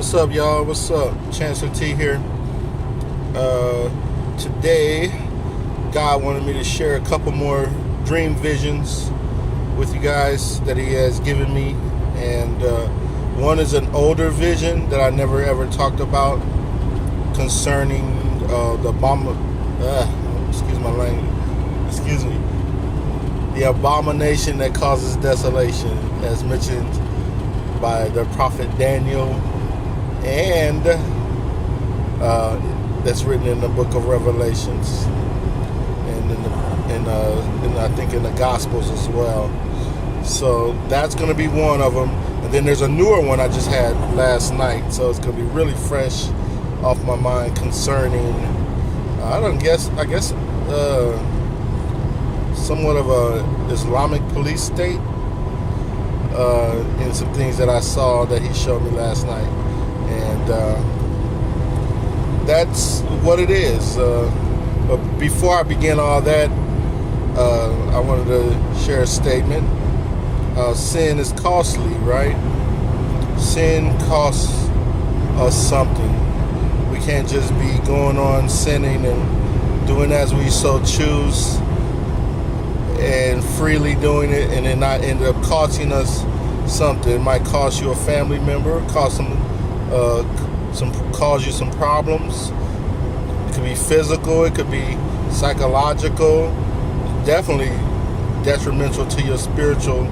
What's up, y'all? What's up? Chancellor T here. Today, God wanted me to share a couple more dream visions with you guys that He has given me. And one is an older vision that I never ever talked about concerning the the abomination that causes desolation, as mentioned by the prophet Daniel, and that's written in the book of Revelations, and I think in the Gospels as well. So that's going to be one of them. And then there's a newer one I just had last night, so it's going to be really fresh off my mind concerning, I guess, somewhat of a Islamic police state, and some things that I saw that he showed me last night. And that's what it is. But before I begin all that, I wanted to share a statement. Sin is costly, right? Sin costs us something. We can't just be going on sinning and doing as we so choose and freely doing it, and then not end up costing us something. It might cost you a family member, cause you some problems. It could be physical, it could be psychological, definitely detrimental to your spiritual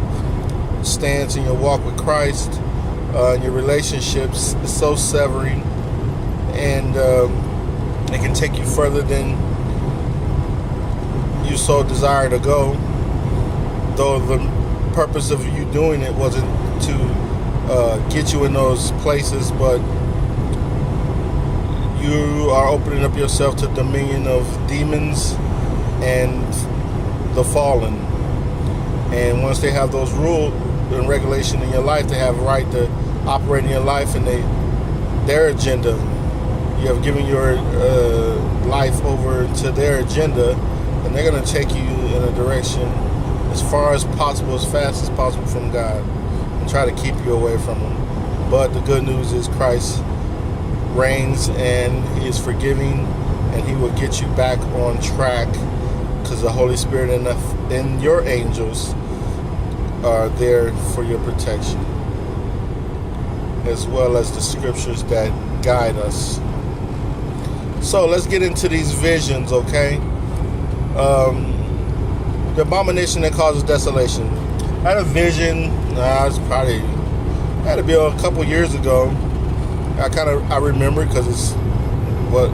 stance in your walk with Christ, and your relationships. It's so severing, and it can take you further than you so desire to go, though the purpose of you doing it wasn't to get you in those places, but you are opening up yourself to dominion of demons and the fallen. And once they have those rules and regulation in your life, they have a right to operate in your life, and their agenda. You have given your life over to their agenda, and they're going to take you in a direction as far as possible, as fast as possible from God, and try to keep you away from Him. But the good news is Christ reigns, and He is forgiving, and He will get you back on track, because the Holy Spirit and your angels are there for your protection, as well as the scriptures that guide us. So let's get into these visions, okay? The abomination that causes desolation. I had a vision. It's probably had to be a couple years ago. I remember because it's what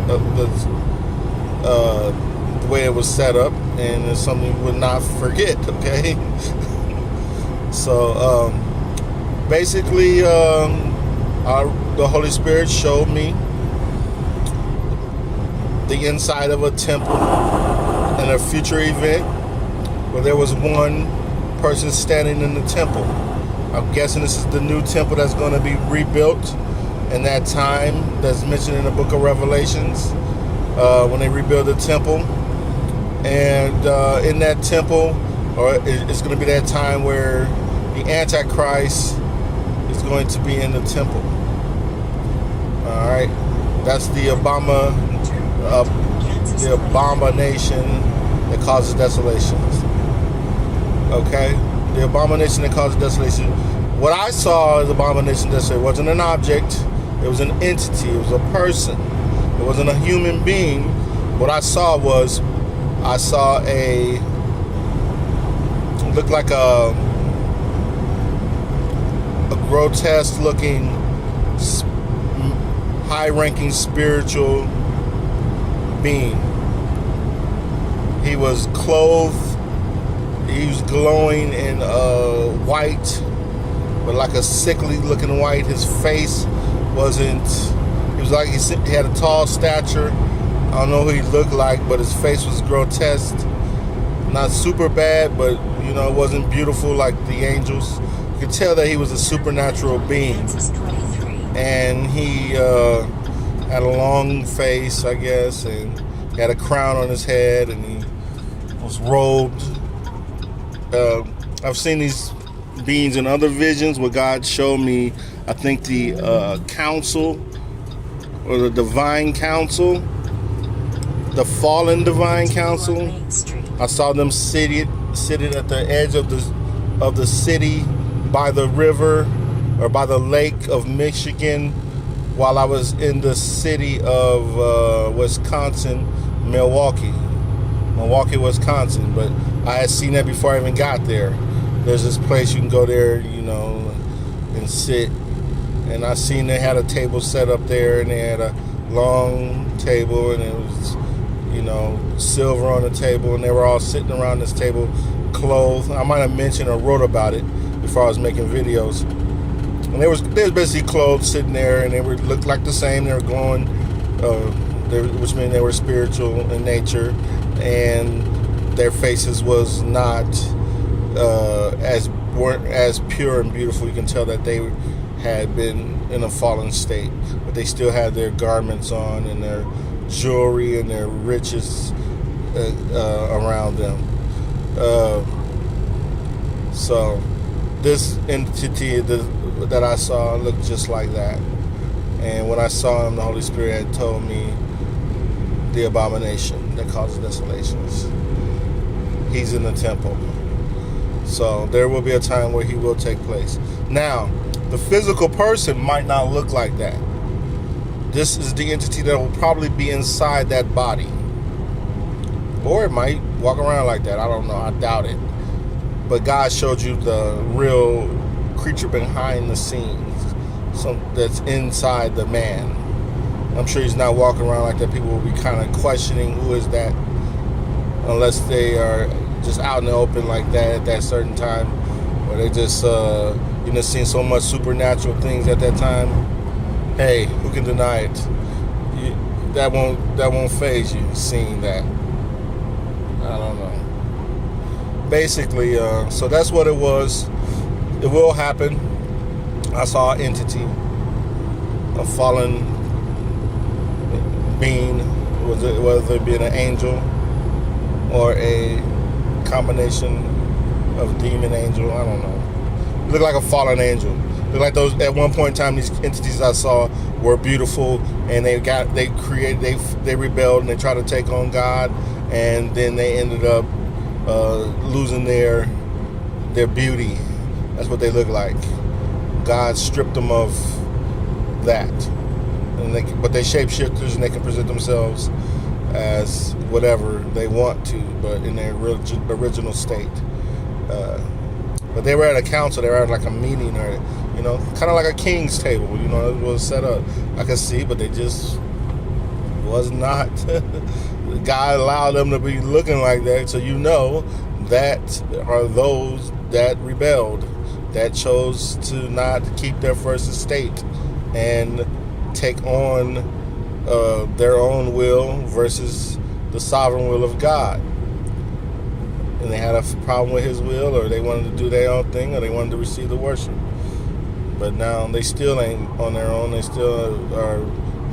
the way it was set up, and it's something you would not forget. Okay. So basically, the Holy Spirit showed me the inside of a temple in a future event where there was one person standing in the temple. I'm guessing this is the new temple that's going to be rebuilt in that time that's mentioned in the book of Revelations, when they rebuild the temple. And in that temple, or it's going to be that time where the Antichrist is going to be in the temple. All right, that's the abomination that causes desolations. Okay, the abomination that causes desolation. What I saw as abomination desolation wasn't an object; it was an entity. It was a person. It wasn't a human being. What I saw was, it looked like a grotesque-looking, high-ranking spiritual being. He was clothed. He was glowing in white, but like a sickly-looking white. His face wasn't. He was like he had a tall stature. I don't know who he looked like, but his face was grotesque. Not super bad, but it wasn't beautiful like the angels. You could tell that he was a supernatural being, and he had a long face, I guess, and he had a crown on his head, and he was robed. I've seen these beings in other visions where God showed me I think the council, or the divine council, the fallen divine council. I saw them seated at the edge of the city by the river or by the lake of Michigan, while I was in the city of Wisconsin, Milwaukee, Wisconsin. But I had seen that before I even got there. There's this place you can go there, and sit. And I seen they had a table set up there, and they had a long table, and it was, silver on the table, and they were all sitting around this table, clothed. I might have mentioned or wrote about it before I was making videos. And they was basically clothed, sitting there, and they looked like the same. They were glowing, which means they were spiritual in nature, and their faces was not weren't as pure and beautiful. You can tell that they had been in a fallen state, but they still had their garments on and their jewelry and their riches around them. So this entity that I saw looked just like that. And when I saw him, the Holy Spirit had told me the abomination that causes desolations. He's in the temple. So there will be a time where he will take place. Now, the physical person might not look like that. This is the entity that will probably be inside that body. Or it might walk around like that. I don't know. I doubt it. But God showed you the real creature behind the scenes, that's inside the man. I'm sure he's not walking around like that. People will be kind of questioning, who is that? Unless they are just out in the open like that at that certain time. Or they just, seen so much supernatural things at that time. Hey, who can deny it? That won't faze you, seeing that. I don't know. Basically, so that's what it was. It will happen. I saw an entity, a fallen being, whether it be an angel or a combination of demon angel. I don't know. It looked like a fallen angel. Looked like those at one point in time. These entities I saw were beautiful, and they rebelled and they tried to take on God, and then they ended up losing their beauty. That's what they look like. God stripped them of that, but they shapeshifters, and they can present themselves as whatever they want to, but in their original state. But they were at a council. They were at like a meeting, or kind of like a king's table. It was set up. I could see, but they just was not. God allowed them to be looking like that, so that are those that rebelled, that chose to not keep their first estate and take on their own will versus the sovereign will of God. And they had a problem with his will, or they wanted to do their own thing, or they wanted to receive the worship. But now they still ain't on their own. They still are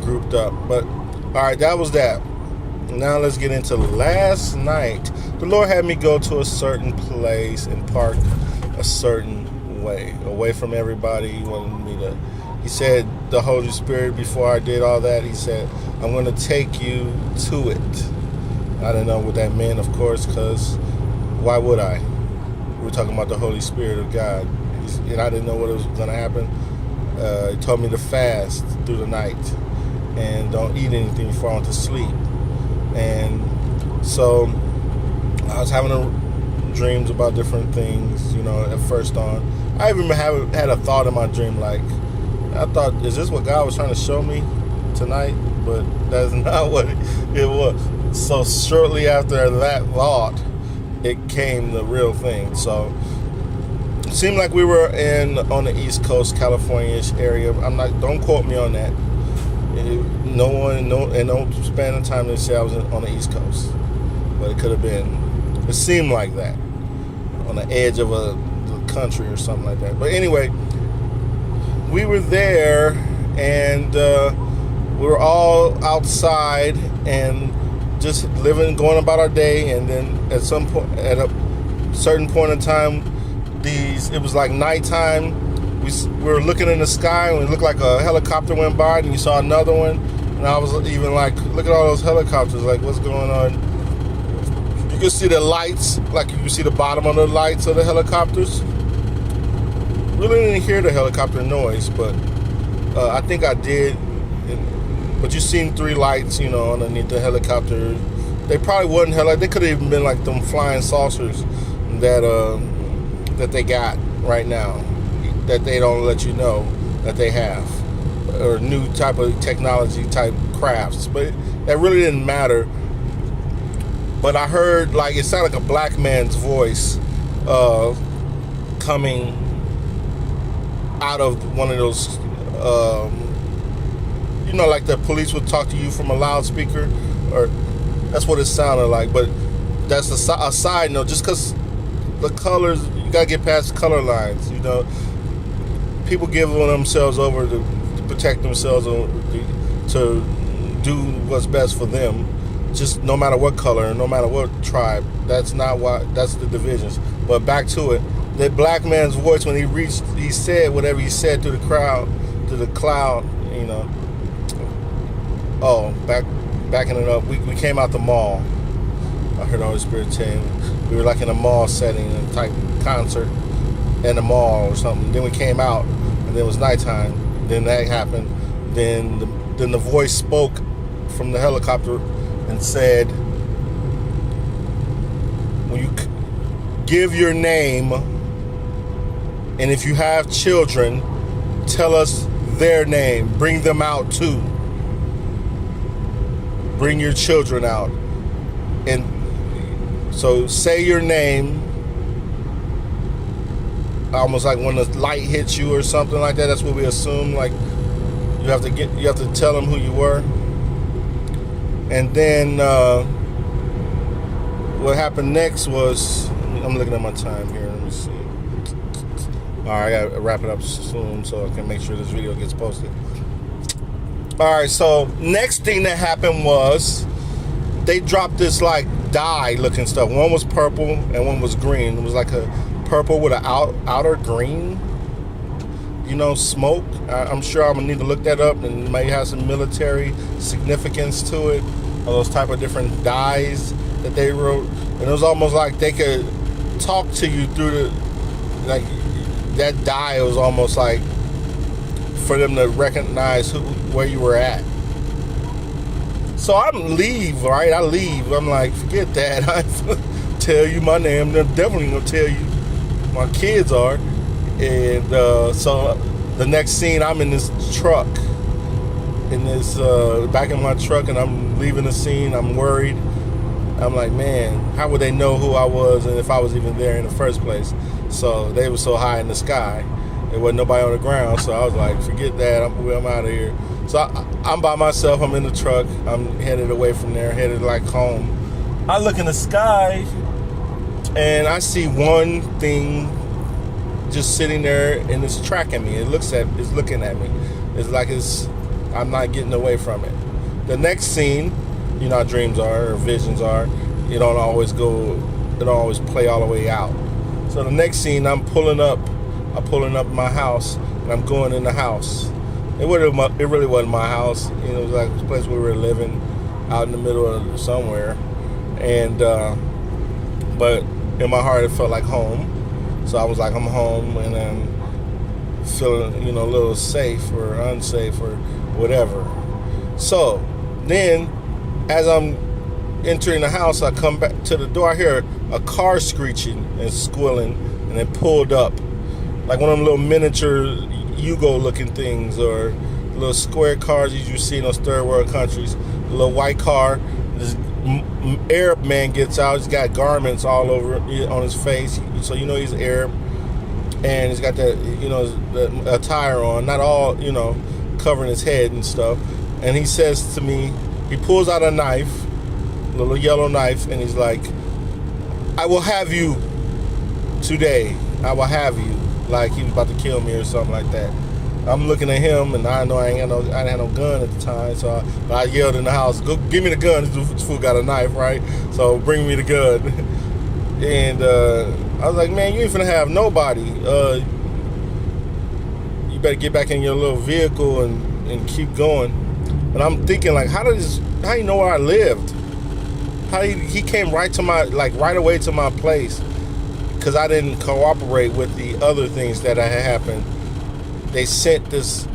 grouped up. But all right, that was that. Now let's get into last night. The Lord had me go to a certain place and park a certain way, away from everybody. He said, the Holy Spirit, before I did all that, he said, I'm going to take you to it. I didn't know what that meant, of course, because why would I? We're talking about the Holy Spirit of God. And I didn't know what was going to happen. He told me to fast through the night and don't eat anything before I went to sleep. And so I was having dreams about different things, at first on. I even had a thought in my dream, like, I thought, is this what God was trying to show me tonight? But that's not what it was. So shortly after that thought, it came the real thing. So it seemed like we were on the East Coast, California-ish area. Don't quote me on that. Don't spend the time to say I was on the East Coast, but it could have been. It seemed like that, on the edge of the country or something like that. But anyway, we were there, and we were all outside and just living, going about our day. And then at a certain point in time, it was like nighttime, we were looking in the sky, and it looked like a helicopter went by, and you saw another one, and I was even like, look at all those helicopters, like what's going on? You can see the lights, like you can see the bottom of the lights of the helicopters. Really didn't hear the helicopter noise, but I think I did. But you seen 3 lights, you know, underneath the helicopter. They probably wasn't they could have even been like them flying saucers that they got right now, that they don't let you know that they have, or new type of technology type crafts. But that really didn't matter. But I heard, like, it sounded like a black man's voice coming out of one of those, you know, like the police would talk to you from a loudspeaker, or that's what it sounded like. But that's a side note, just because the colors, you gotta get past the color lines, you know. People give themselves over to protect themselves, or to do what's best for them, just no matter what color, no matter what tribe. That's not why, that's the divisions. But back to it, that black man's voice, when he said whatever he said to the crowd, to the cloud, you know. Oh, backing it up, we came out the mall. I heard Holy Spirit saying we were like in a mall setting, a type concert in a mall or something. Then we came out, and then it was nighttime. Then that happened. Then the voice spoke from the helicopter and said, "When you give your name, and if you have children, tell us their name. Bring them out too. Bring your children out." And so say your name, almost like when the light hits you or something like that. That's what we assume. Like you have to tell them who you were. And then what happened next was, I'm looking at my time here. Let me see. All right, I gotta wrap it up soon so I can make sure this video gets posted. All right, so next thing that happened was they dropped this like dye looking stuff. One was purple and one was green. It was like a purple with an outer green, you know, smoke. I'm sure I'm gonna need to look that up, and it may have some military significance to it, or those type of different dyes that they wrote. And it was almost like they could talk to you through the, like, that dye was almost like for them to recognize where you were at. So I leave, right? I leave. I'm like, forget that. I tell you my name. They're definitely gonna tell you. My kids are. And so the next scene, I'm in this truck, back in my truck, and I'm leaving the scene. I'm worried. I'm like, man, how would they know who I was and if I was even there in the first place? So they were so high in the sky, there wasn't nobody on the ground. So I was like, forget that. I'm out of here. So I'm by myself. I'm in the truck. I'm headed away from there, headed like home. I look in the sky, and I see one thing just sitting there, and it's tracking me. It's looking at me. It's like I'm not getting away from it. The next scene, you know how dreams are, or visions are, it don't always play all the way out. So the next scene, I'm pulling up my house, and I'm going in the house. It really wasn't my house. You know, it was like a place where we were living out in the middle of somewhere. And but in my heart, it felt like home. So I was like, I'm home, and I'm feeling, you know, a little safe or unsafe or whatever. So then, as I'm entering the house, I come back to the door. I hear a car screeching and squealing, and it pulled up. Like one of them little miniature Yugo looking things, or little square cars you see in those third world countries. A little white car. This Arab man gets out. He's got garments all over on his face, so you know he's Arab. And he's got that, you know, the attire on, not all, you know, covering his head and stuff. And he says to me, he pulls out a knife, a little yellow knife, and he's like, "I will have you today. I will have you." Like he was about to kill me or something like that. I'm looking at him, and I know I didn't have no gun at the time, so I yelled in the house, "Go, give me the gun." This fool got a knife, right? So bring me the gun. And I was like, "Man, you ain't finna have nobody. better get back in your little vehicle and keep going. And I'm thinking, like, how you know where I lived? How he came right away to my place, because I didn't cooperate with the other things that had happened. They sent this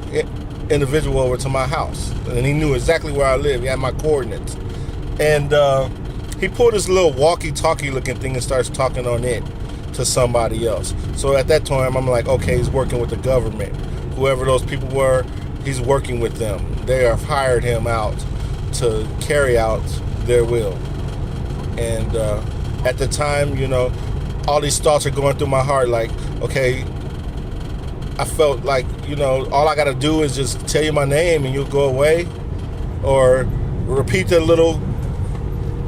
individual over to my house, and he knew exactly where I lived. He had my coordinates, and he pulled this little walkie-talkie looking thing and starts talking on it to somebody else. So at that time, I'm like, okay, he's working with the government. Whoever those people were, he's working with them. They have hired him out to carry out their will. And at the time, you know, all these thoughts are going through my heart, like, okay, I felt like, you know, all I got to do is just tell you my name and you'll go away, or repeat the little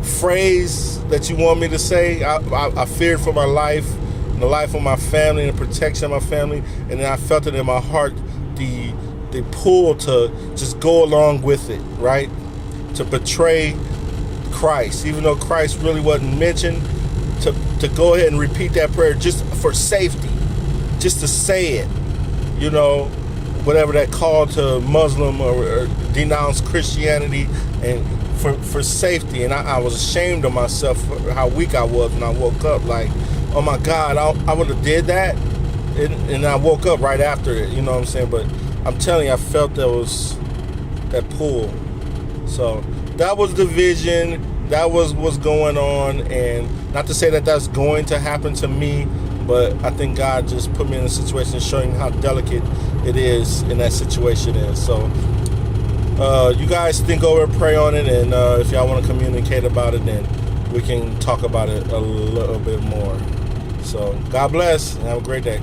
phrase that you want me to say. I feared for my life and the life of my family and the protection of my family, and then I felt it in my heart, the pull to just go along with it, right? To betray Christ, even though Christ really wasn't mentioned, to go ahead and repeat that prayer just for safety, just to say it, you know, whatever that call to Muslim or denounce Christianity, and for safety. And I was ashamed of myself for how weak I was when I woke up. Like, oh my God, I would have did that, and I woke up right after it. You know what I'm saying? But I'm telling you, I felt that pull. So that was the vision. That was what's going on, and not to say that that's going to happen to me, but I think God just put me in a situation showing how delicate it is in that situation is. So you guys think over and pray on it, and if y'all want to communicate about it, then we can talk about it a little bit more. So God bless, and have a great day.